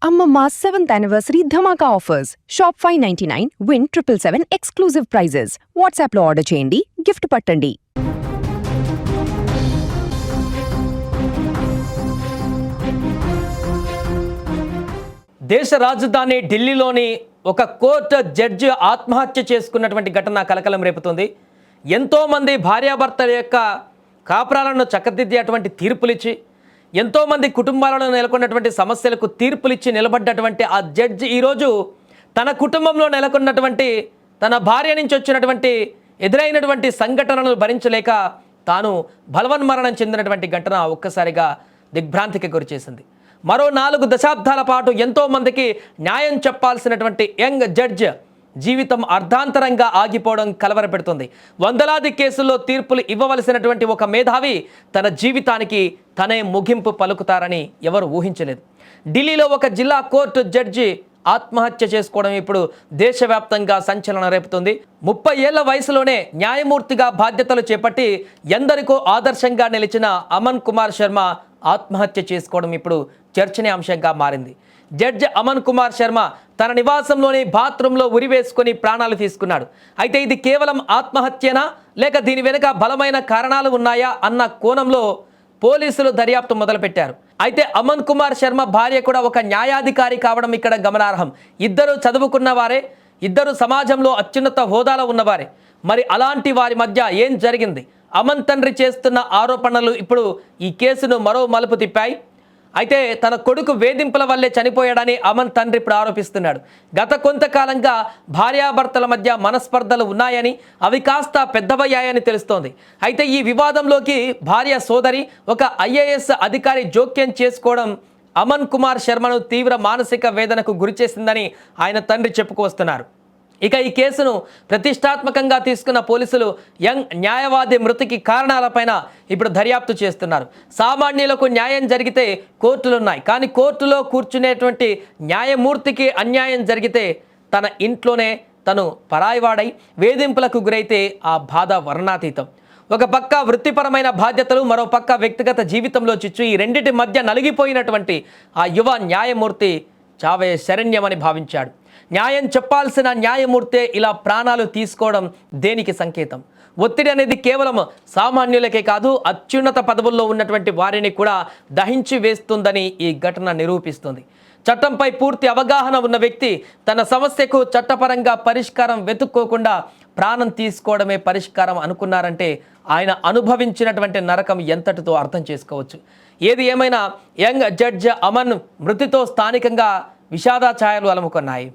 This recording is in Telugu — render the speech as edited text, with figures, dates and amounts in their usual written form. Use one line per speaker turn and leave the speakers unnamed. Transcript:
Amma 7th anniversary Dhamaka offers. Shop 599, win 777 exclusive prizes. WhatsApp లో ఆర్డర్ చేయండి, గిఫ్ట్ పట్టండి.
దేశ రాజధాని ఢిల్లీలోని ఒక కోర్టు జడ్జి ఆత్మహత్య చేసుకున్నటువంటి ఘటన కలకలం రేపుతుంది. ఎంతోమంది భార్యాభర్తల యొక్క కాపురాలను చక్కదిద్దేటువంటి తీర్పులిచ్చి ఎంతోమంది కుటుంబాలలో నెలకొన్నటువంటి సమస్యలకు తీర్పులిచ్చి నిలబడ్డటువంటి ఆ జడ్జి ఈరోజు తన కుటుంబంలో నెలకొన్నటువంటి తన భార్య నుంచి వచ్చినటువంటి ఎదురైనటువంటి సంఘటనలను భరించలేక తాను బలవన్మరణం చెందినటువంటి ఘటన ఒక్కసారిగా దిగ్భ్రాంతికి గురిచేసింది. మరో 4 దశాబ్దాల పాటు ఎంతోమందికి న్యాయం చెప్పాల్సినటువంటి యంగ్ జడ్జ్ జీవితం అర్ధాంతరంగా ఆగిపోవడం కలవరపెడుతుంది. వందలాది కేసుల్లో తీర్పులు ఇవ్వవలసినటువంటి ఒక మేధావి తన జీవితానికి తనే ముగింపు పలుకుతారని ఎవరు ఊహించలేదు. ఢిల్లీలో ఒక జిల్లా కోర్టు జడ్జి ఆత్మహత్య చేసుకోవడం ఇప్పుడు దేశవ్యాప్తంగా సంచలనం రేపుతుంది. 30 ఏళ్ల వయసులోనే న్యాయమూర్తిగా బాధ్యతలు చేపట్టి ఎందరికో ఆదర్శంగా నిలిచిన అమన్ కుమార్ శర్మ ఆత్మహత్య చేసుకోవడం ఇప్పుడు చర్చనీయాంశంగా మారింది. జడ్జి అమన్ కుమార్ శర్మ తన నివాసంలోని బాత్రూంలో ఉరివేసుకొని ప్రాణాలు తీసుకున్నాడు. అయితే ఇది కేవలం ఆత్మహత్యనా లేక దీని వెనుక బలమైన కారణాలు ఉన్నాయా అన్న కోణంలో పోలీసులు దర్యాప్తు మొదలుపెట్టారు. అయితే అమన్ కుమార్ శర్మ భార్య కూడా ఒక న్యాయాధికారి కావడం ఇక్కడ గమనార్హం. ఇద్దరు చదువుకున్న వారే, ఇద్దరు సమాజంలో అత్యున్నత హోదాలో ఉన్నవారే. మరి అలాంటి వారి మధ్య ఏం జరిగింది? అమన్ తండ్రి చేస్తున్న ఆరోపణలు ఇప్పుడు ఈ కేసును మరో మలుపు తిప్పాయి. అయితే తన కొడుకు వేధింపుల వల్లే చనిపోయాడని అమన్ తండ్రి ఇప్పుడు ఆరోపిస్తున్నాడు. గత కొంతకాలంగా భార్యాభర్తల మధ్య మనస్పర్ధలు ఉన్నాయని, అవి కాస్త పెద్దవయ్యాయని తెలుస్తోంది. అయితే ఈ వివాదంలోకి భార్య సోదరి ఒక IAS అధికారి జోక్యం చేసుకోవడం అమన్ కుమార్ శర్మను తీవ్ర మానసిక వేదనకు గురిచేసిందని ఆయన తండ్రి చెప్పుకొస్తున్నారు. ఇక ఈ కేసును ప్రతిష్టాత్మకంగా తీసుకున్న పోలీసులు యంగ్ న్యాయవాది మృతికి కారణాలపైన ఇప్పుడు దర్యాప్తు చేస్తున్నారు. సామాన్యులకు న్యాయం జరిగితే కోర్టులున్నాయి, కానీ కోర్టులో కూర్చునేటువంటి న్యాయమూర్తికి అన్యాయం జరిగితే తన ఇంట్లోనే తను పరాయివాడై వేధింపులకు గురైతే ఆ బాధ వర్ణాతీతం. ఒక పక్క వృత్తిపరమైన బాధ్యతలు, మరో పక్క వ్యక్తిగత జీవితంలో చిచ్చు, ఈ రెండింటి మధ్య నలిగిపోయినటువంటి ఆ యువ న్యాయమూర్తి చావే శరణ్యమని భావించాడు. న్యాయం చెప్పాల్సిన న్యాయమూర్తే ఇలా ప్రాణాలు తీసుకోవడం దేనికి సంకేతం? ఒత్తిడి అనేది కేవలం సామాన్యులకే కాదు, అత్యున్నత పదవుల్లో ఉన్నటువంటి వారిని కూడా దహించి వేస్తుందని ఈ ఘటన నిరూపిస్తుంది. చట్టంపై పూర్తి అవగాహన ఉన్న వ్యక్తి తన సమస్యకు చట్టపరంగా పరిష్కారం వెతుక్కోకుండా ప్రాణం తీసుకోవడమే పరిష్కారం అనుకున్నారంటే ఆయన అనుభవించినటువంటి నరకం ఎంతటితో అర్థం చేసుకోవచ్చు. ఏది ఏమైనా యంగ్ జడ్జ్ అమన్ మృతితో స్థానికంగా విషాద ఛాయలు అలుముకున్నాయి.